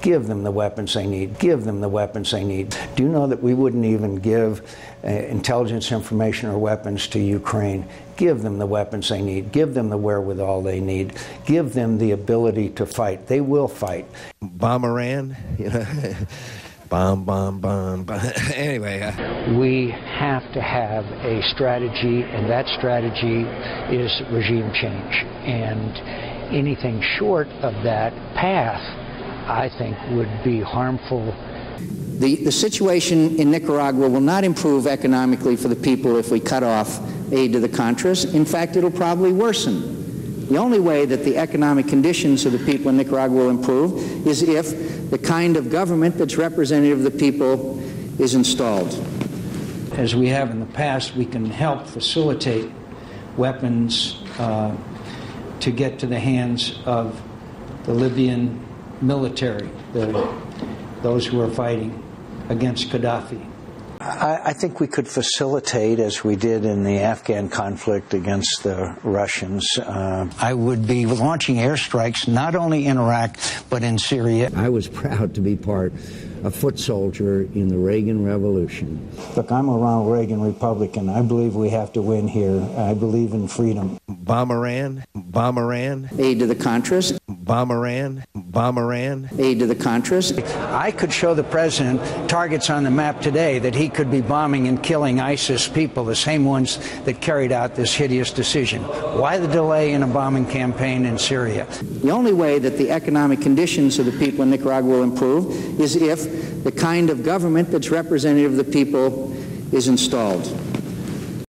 Give them the weapons they need. Give them the weapons they need. Do you know that we wouldn't even give intelligence information or weapons to Ukraine? Give them the weapons they need. Give them the wherewithal they need. Give them the ability to fight. They will fight. Bomb Iran, you know. Bomb. Anyway. We have to have a strategy, and that strategy is regime change. And anything short of that path, I think, would be harmful. The situation in Nicaragua will not improve economically for the people if we cut off aid to the Contras. In fact, it'll probably worsen. The only way that the economic conditions of the people in Nicaragua will improve is if the kind of government that's representative of the people is installed. As we have in the past, we can help facilitate weapons to get to the hands of the Libyan military, those who are fighting against Gaddafi. I think we could facilitate, as we did in the Afghan conflict against the Russians. I would be launching airstrikes not only in Iraq, but in Syria. I was proud to be a foot soldier in the Reagan Revolution. Look, I'm a Ronald Reagan Republican. I believe we have to win here. I believe in freedom. Bomb Iran. Aid to the Contras. Bomb Iran. Aid to the Contras. I could show the president targets on the map today that he could be bombing and killing ISIS people, the same ones that carried out this hideous decision. Why the delay in a bombing campaign in Syria? The only way that the economic conditions of the people in Nicaragua will improve is if the kind of government that's representative of the people is installed.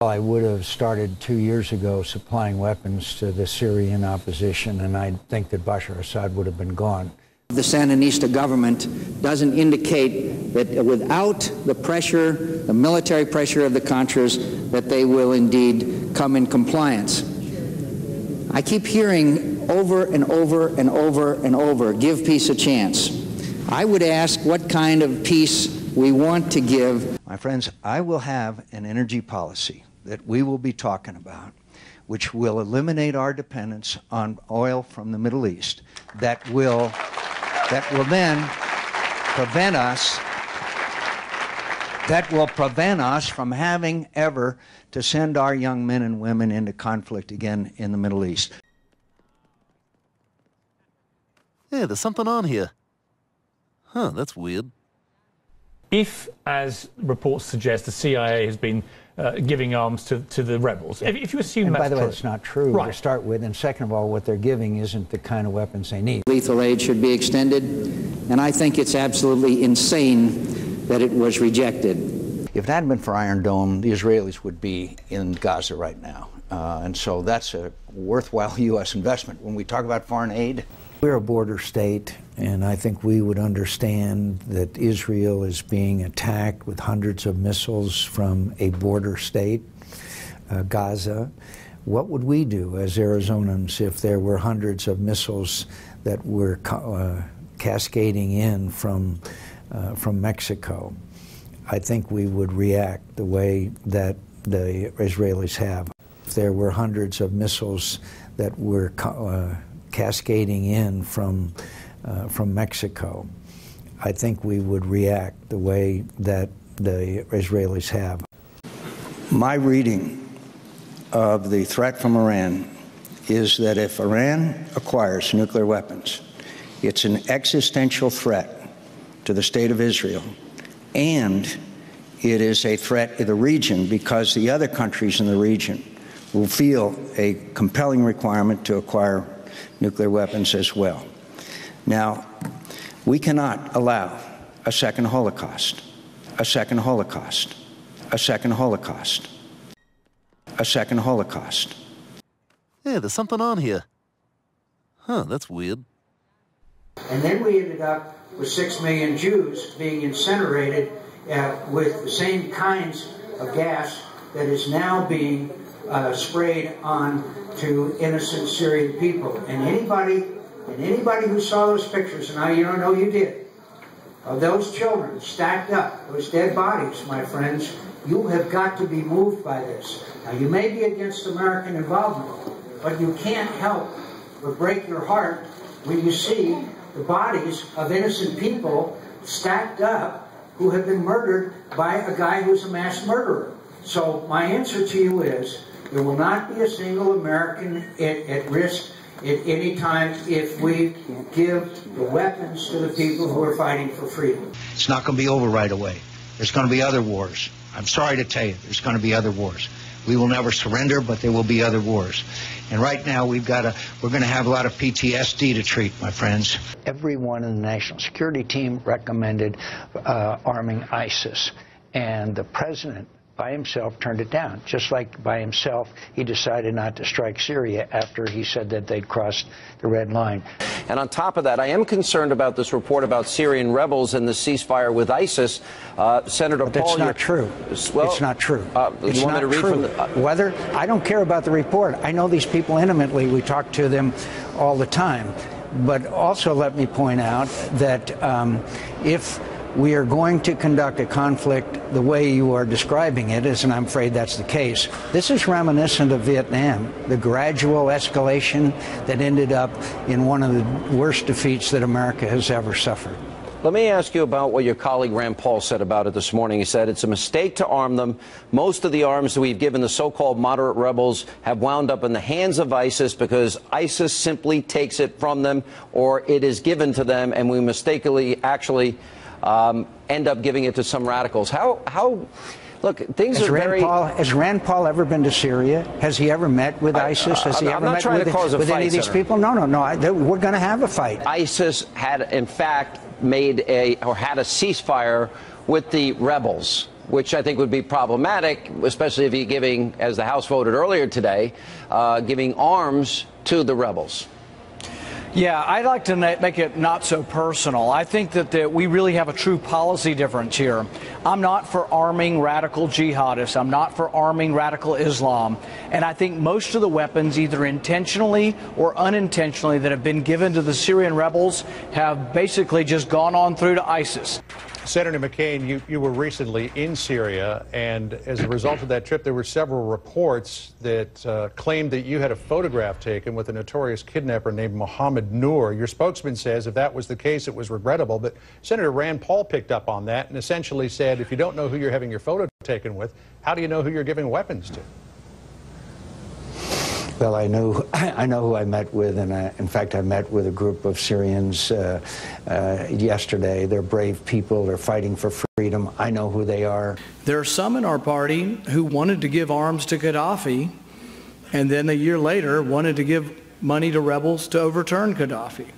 I would have started 2 years ago supplying weapons to the Syrian opposition, and I think that Bashar Assad would have been gone. The Sandinista government doesn't indicate that without the pressure, the military pressure of the Contras, that they will indeed come in compliance. I keep hearing over and over and over and over, give peace a chance. I would ask what kind of peace we want to give. My friends, I will have an energy policy that we will be talking about, which will eliminate our dependence on oil from the Middle East, that will then prevent us from having ever to send our young men and women into conflict again in the Middle East. Yeah, there's something on here. Huh, that's weird. If, as reports suggest, the CIA has been giving arms to the rebels, if you assume and that's by the way, true, it's not true right, to start with, and second of all, what they're giving isn't the kind of weapons they need. Lethal aid should be extended, and I think it's absolutely insane that it was rejected. If it hadn't been for Iron Dome, the Israelis would be in Gaza right now. And so that's a worthwhile U.S. investment. When we talk about foreign aid, we're a border state, and I think we would understand that Israel is being attacked with hundreds of missiles from a border state, Gaza. What would we do as Arizonans if there were hundreds of missiles that were cascading in from Mexico? I think we would react the way that the Israelis have. If there were hundreds of missiles that were cascading in from Mexico, I think we would react the way that the Israelis have. My reading of the threat from Iran is that if Iran acquires nuclear weapons, it's an existential threat to the state of Israel, and it is a threat to the region because the other countries in the region will feel a compelling requirement to acquire nuclear weapons as well. Now, we cannot allow a second Holocaust, a second Holocaust, a second Holocaust, a second Holocaust. Yeah, there's something on here. Huh, that's weird. And then we ended up with 6 million Jews being incinerated with the same kinds of gas that is now being sprayed on to innocent Syrian people. And anybody who saw those pictures, and I know you did, of those children stacked up, those dead bodies, my friends, you have got to be moved by this. Now, you may be against American involvement, but you can't help but break your heart when you see the bodies of innocent people stacked up who have been murdered by a guy who's a mass murderer. So my answer to you is there will not be a single American at risk at any time if we give the weapons to the people who are fighting for freedom. It's not going to be over right away. There's going to be other wars. I'm sorry to tell you, there's going to be other wars. We will never surrender, but there will be other wars. And right now we're going to have a lot of PTSD to treat, my friends. Everyone in the National Security Team recommended arming ISIS, and the president by himself turned it down. Just like by himself, he decided not to strike Syria after he said that they'd crossed the red line. And on top of that, I am concerned about this report about Syrian rebels and the ceasefire with ISIS. Senator But Paul, that's not true. Well, it's not true. It's not not true. Whether I don't care about the report. I know these people intimately. We talk to them all the time. But also let me point out that if we are going to conduct a conflict the way you are describing it, and I'm afraid that's the case. This is reminiscent of Vietnam, the gradual escalation that ended up in one of the worst defeats that America has ever suffered. Let me ask you about what your colleague Rand Paul said about it this morning. He said it's a mistake to arm them. Most of the arms that we've given the so-called moderate rebels have wound up in the hands of ISIS because ISIS simply takes it from them, or it is given to them, and we mistakenly actually end up giving it to some radicals. How look, things are very... Has Rand Paul ever been to Syria? Has he ever met with ISIS? Has he ever met with any of these people? No. We're going to have a fight. ISIS had, in fact, had a ceasefire with the rebels, which I think would be problematic, especially if you're giving, as the House voted earlier today, giving arms to the rebels. Yeah, I'd like to make it not so personal. I think that we really have a true policy difference here. I'm not for arming radical jihadists. I'm not for arming radical Islam. And I think most of the weapons, either intentionally or unintentionally, that have been given to the Syrian rebels have basically just gone on through to ISIS. Senator McCain, you were recently in Syria, and as a result of that trip, there were several reports that claimed that you had a photograph taken with a notorious kidnapper named Mohammed Noor. Your spokesman says if that was the case, it was regrettable, but Senator Rand Paul picked up on that and essentially said, if you don't know who you're having your photo taken with, how do you know who you're giving weapons to? Well, I know who I met with, and in fact, I met with a group of Syrians yesterday. They're brave people. They're fighting for freedom. I know who they are. There are some in our party who wanted to give arms to Gaddafi, and then a year later wanted to give money to rebels to overturn Gaddafi.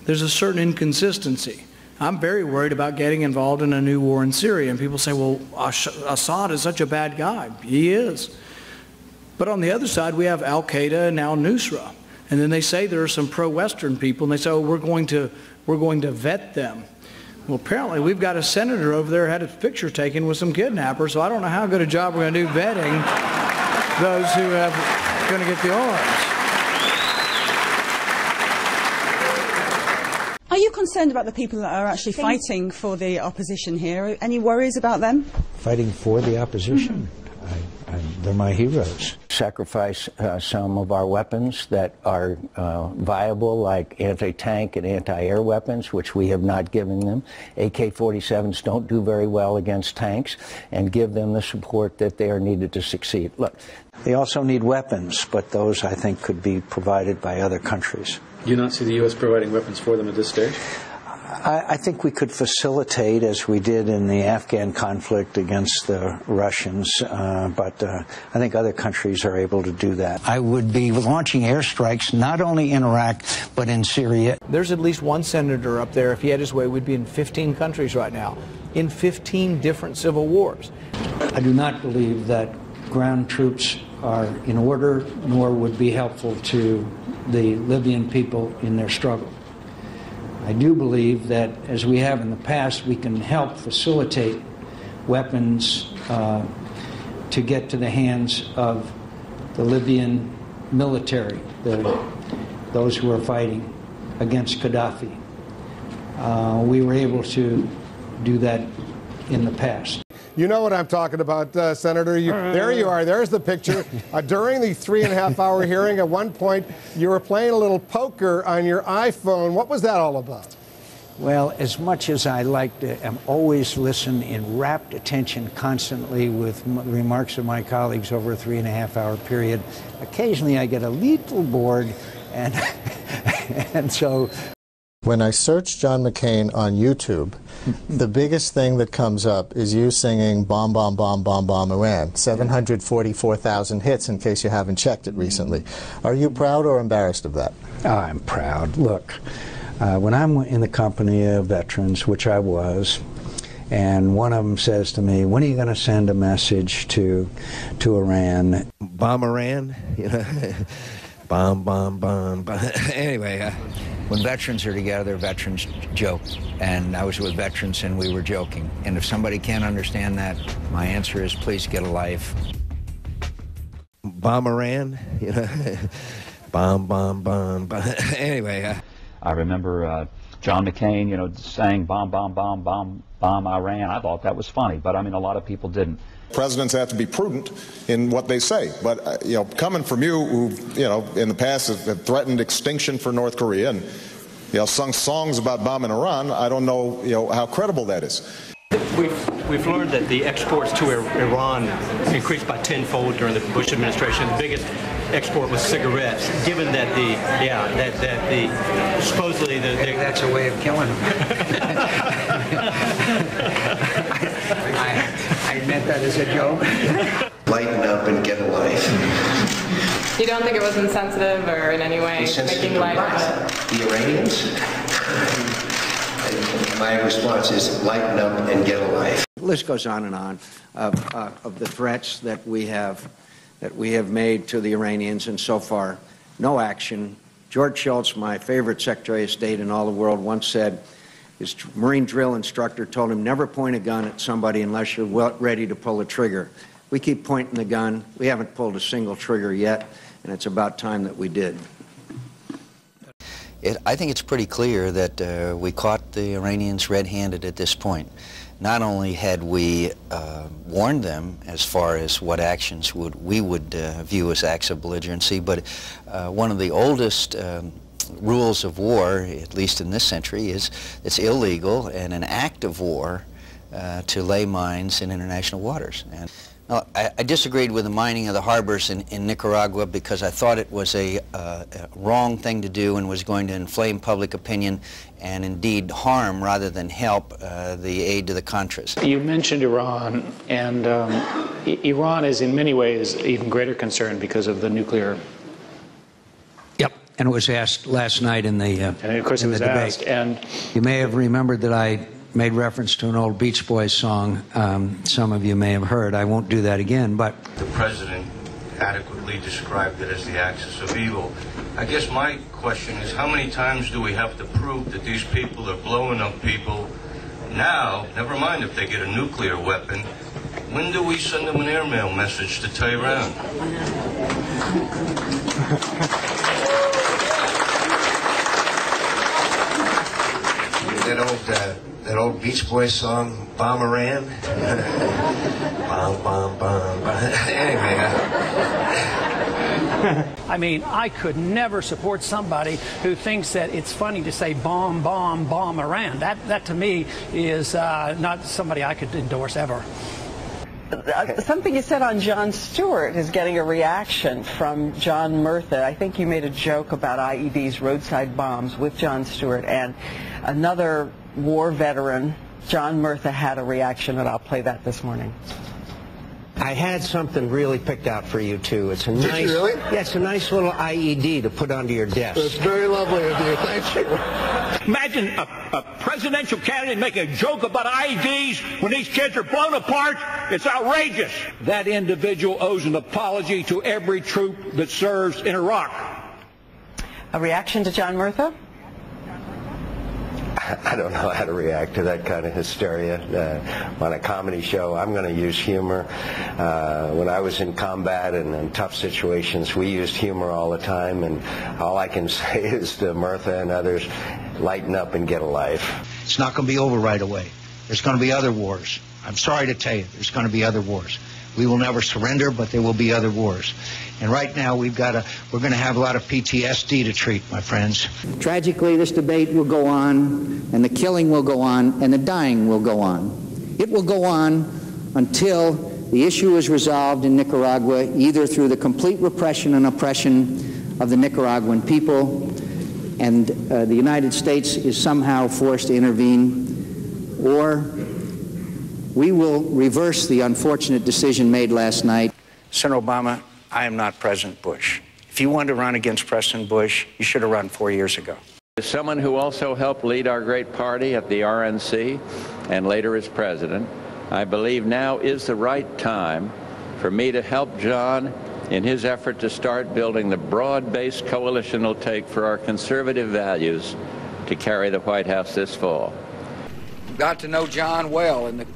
There's a certain inconsistency. I'm very worried about getting involved in a new war in Syria, and people say, well, Assad is such a bad guy. He is. But on the other side, we have al-Qaeda and now Nusra. And then they say there are some pro-Western people, and they say, oh, we're going to vet them. Well, apparently we've got a senator over there who had a picture taken with some kidnappers, so I don't know how good a job we're going to do vetting those who are going to get the arms. Are you concerned about the people that are actually fighting for the opposition here? Any worries about them? Fighting for the opposition? They're my heroes. Sacrifice some of our weapons that are viable, like anti-tank and anti-air weapons, which we have not given them. AK-47s don't do very well against tanks, and give them the support that they are needed to succeed. Look, they also need weapons, but those, I think, could be provided by other countries. Do you not see the U.S. providing weapons for them at this stage? I think we could facilitate, as we did in the Afghan conflict against the Russians, but I think other countries are able to do that. I would be launching airstrikes not only in Iraq, but in Syria. There's at least one senator up there, if he had his way, would be in 15 countries right now, in 15 different civil wars. I do not believe that ground troops are in order, nor would be helpful to the Libyan people in their struggle. I do believe that, as we have in the past, we can help facilitate weapons to get to the hands of the Libyan military, those who are fighting against Gaddafi. We were able to do that in the past. You know what I'm talking about, Senator. There you are. There's the picture. During the 3.5-hour hearing, at one point, you were playing a little poker on your iPhone. What was that all about? Well, as much as I like to always listen in rapt attention constantly with remarks of my colleagues over a 3.5-hour period, occasionally I get a little bored, and so... When I search John McCain on YouTube, the biggest thing that comes up is you singing Bomb, Bomb, Bomb, Bomb, Bomb, Iran. 744,000 hits, in case you haven't checked it recently. Are you proud or embarrassed of that? Oh, I'm proud. Look, when I'm in the company of veterans, which I was, and one of them says to me, when are you going to send a message to Iran? Bomb Iran? You know, bomb, bomb, bomb, bomb. Anyway, when veterans are together, veterans joke. And I was with veterans and we were joking. And if somebody can't understand that, my answer is please get a life. Bomb Iran? You know, bomb, bomb, bomb, bomb. Anyway. I remember John McCain, you know, saying bomb, bomb, bomb, bomb, bomb Iran. I thought that was funny, but I mean, a lot of people didn't. Presidents have to be prudent in what they say, but you know, coming from you, who you know in the past have threatened extinction for North Korea and you know sung songs about bombing Iran, I don't know how credible that is. We've learned that the exports to Iran increased by tenfold during the Bush administration. The biggest export was cigarettes. Given that supposedly that's a way of killing them. I meant that as a joke. Lighten up and get a life. You don't think it was insensitive or in any way making light of it? The Iranians? My response is lighten up and get a life. The list goes on and on of the threats that we have made to the Iranians, and so far, no action. George Shultz, my favorite Secretary of State in all the world, once said his Marine drill instructor told him, never point a gun at somebody unless you're ready to pull a trigger. We keep pointing the gun. We haven't pulled a single trigger yet, and it's about time that we did. I think it's pretty clear that we caught the Iranians red-handed at this point. Not only had we warned them as far as what actions we would view as acts of belligerency, but one of the oldest rules of war, at least in this century, is it's illegal and an act of war to lay mines in international waters. And I disagreed with the mining of the harbors in Nicaragua because I thought it was a wrong thing to do and was going to inflame public opinion and indeed harm rather than help the aid to the Contras. You mentioned Iran, and Iran is in many ways even greater concern because of the nuclear. Yep, and it was asked last night in the and of course it was asked, and you may have remembered that I made reference to an old Beach Boys song. Some of you may have heard. I won't do that again, but the president adequately described it as the axis of evil. I guess my question is, how many times do we have to prove that these people are blowing up people now, never mind if they get a nuclear weapon? When do we send them an airmail message to Tehran? That old Beach Boys song, Bomb Iran? Bomb, bomb, bomb, bomb. Anyway. I mean, I could never support somebody who thinks that it's funny to say bomb, bomb, bomb Iran. That to me is not somebody I could endorse ever. Something you said on Jon Stewart is getting a reaction from John Murtha. I think you made a joke about IEDs, roadside bombs, with Jon Stewart, and another war veteran, John Murtha, had a reaction, and I'll play that this morning. I had something really picked out for you, too. It's a nice, Did you really? Yeah, it's a nice little IED to put onto your desk. That's very lovely of you. Thank you. Imagine a presidential candidate making a joke about IEDs when these kids are blown apart. It's outrageous. That individual owes an apology to every troop that serves in Iraq. A reaction to John Murtha? I don't know how to react to that kind of hysteria on a comedy show. I'm going to use humor. When I was in combat and in tough situations, we used humor all the time, and all I can say is to Murtha and others, lighten up and get a life. it's not going to be over right away. There's going to be other wars. I'm sorry to tell you, there's going to be other wars. We will never surrender, but there will be other wars. And right now, we're going to have a lot of PTSD to treat, my friends. Tragically, this debate will go on, and the killing will go on, and the dying will go on. It will go on until the issue is resolved in Nicaragua, either through the complete repression and oppression of the Nicaraguan people, and the United States is somehow forced to intervene, or we will reverse the unfortunate decision made last night. Senator Obama, I am not President Bush. If you wanted to run against President Bush, you should have run 4 years ago. As someone who also helped lead our great party at the RNC and later as president, I believe now is the right time for me to help John in his effort to start building the broad-based coalition it'll take for our conservative values to carry the White House this fall. Got to know John well in the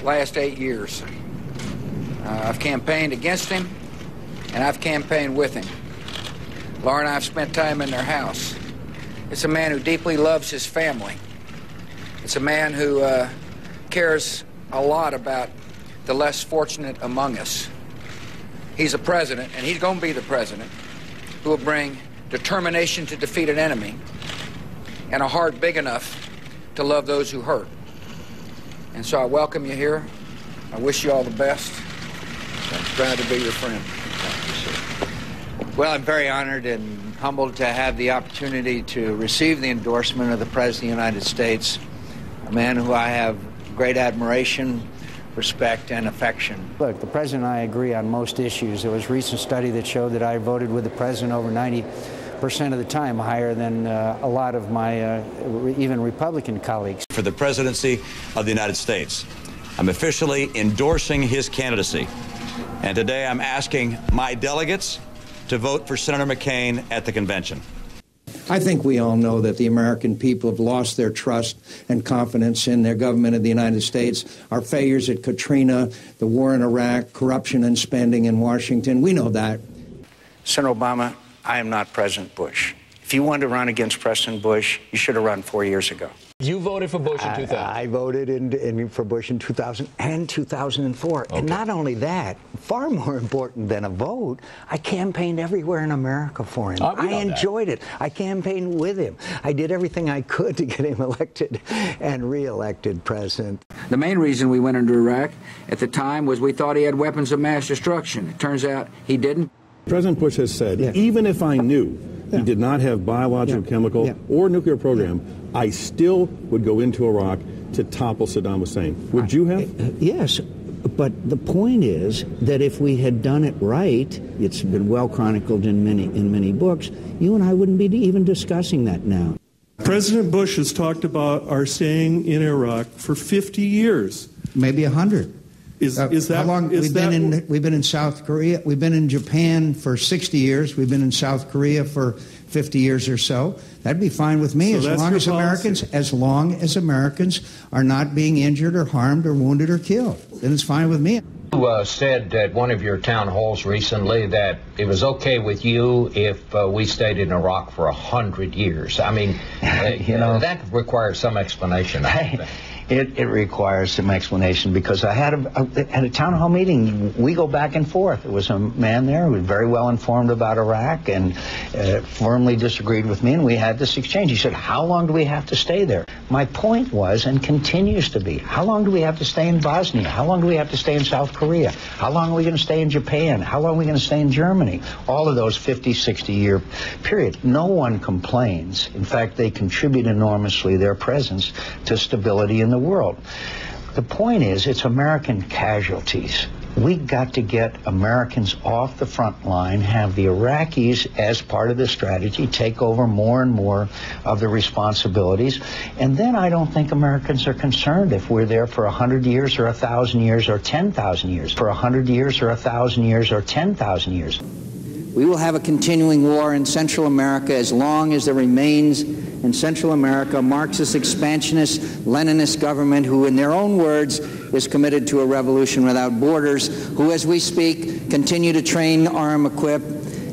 last 8 years. I've campaigned against him, and I've campaigned with him. Laura and I have spent time in their house. It's a man who deeply loves his family. It's a man who cares a lot about the less fortunate among us. He's a president, and he's going to be the president, who will bring determination to defeat an enemy and a heart big enough to love those who hurt. And so I welcome you here. I wish you all the best. I'm proud to be your friend. Thank you, sir. Well, I'm very honored and humbled to have the opportunity to receive the endorsement of the President of the United States, a man who I have great admiration, respect, and affection. Look, the President and I agree on most issues. There was a recent study that showed that I voted with the President over 90% of the time, higher than a lot of my even Republican colleagues. For the presidency of the United States, I'm officially endorsing his candidacy. And today I'm asking my delegates to vote for Senator McCain at the convention. I think we all know that the American people have lost their trust and confidence in their government of the United States. Our failures at Katrina, the war in Iraq, corruption and spending in Washington, we know that. Senator Obama, I am not President Bush. If you wanted to run against President Bush, you should have run 4 years ago. You voted for Bush in 2000. I voted for Bush in 2000 and 2004. Okay. And not only that, far more important than a vote, I campaigned everywhere in America for him. I enjoyed it. I campaigned with him. I did everything I could to get him elected and re-elected president. The main reason we went into Iraq at the time was we thought he had weapons of mass destruction. It turns out he didn't. President Bush has said, even if I knew he did not have biological, chemical, or nuclear program, I still would go into Iraq to topple Saddam Hussein. Would you have? Yes, but the point is that if we had done it right, it's been well chronicled in many books, you and I wouldn't be even discussing that now. President Bush has talked about our staying in Iraq for 50 years. Maybe 100. Is that how long? we've been in South Korea. We've been in Japan for 60 years. We've been in South Korea for 50 years or so. That'd be fine with me, as long as Americans are not being injured or harmed or wounded or killed. Then it's fine with me. You said at one of your town halls recently that it was okay with you if we stayed in Iraq for 100 years. I mean, that requires some explanation. It requires some explanation, because I had at a town hall meeting, we go back and forth. There was a man there who was very well informed about Iraq and firmly disagreed with me, and we had this exchange. He said, how long do we have to stay there? My point was, and continues to be, how long do we have to stay in Bosnia? How long do we have to stay in South Korea? How long are we going to stay in Japan? How long are we going to stay in Germany? All of those 50, 60-year period. No one complains. In fact, they contribute enormously, their presence, to stability in the world. The point is, it's American casualties. We got to get Americans off the front line, have the Iraqis, as part of the strategy, take over more and more of the responsibilities, and then I don't think Americans are concerned if we're there for 100 years or 1,000 years or 10,000 years. For 100 years or 1,000 years or 10,000 years. We will have a continuing war in Central America as long as there remains in Central America a Marxist, expansionist, Leninist government who, in their own words, is committed to a revolution without borders, who, as we speak, continue to train, arm, equip,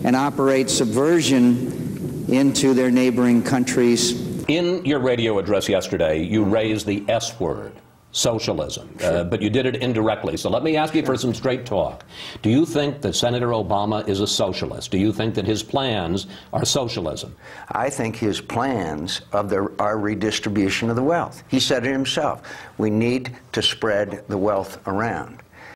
and operate subversion into their neighboring countries. In your radio address yesterday, you raised the S word. socialism, but you did it indirectly. So let me ask you for some straight talk. Do you think that Senator Obama is a socialist? Do you think that his plans are socialism? I think his plans are redistribution of the wealth. He said it himself. We need to spread the wealth around.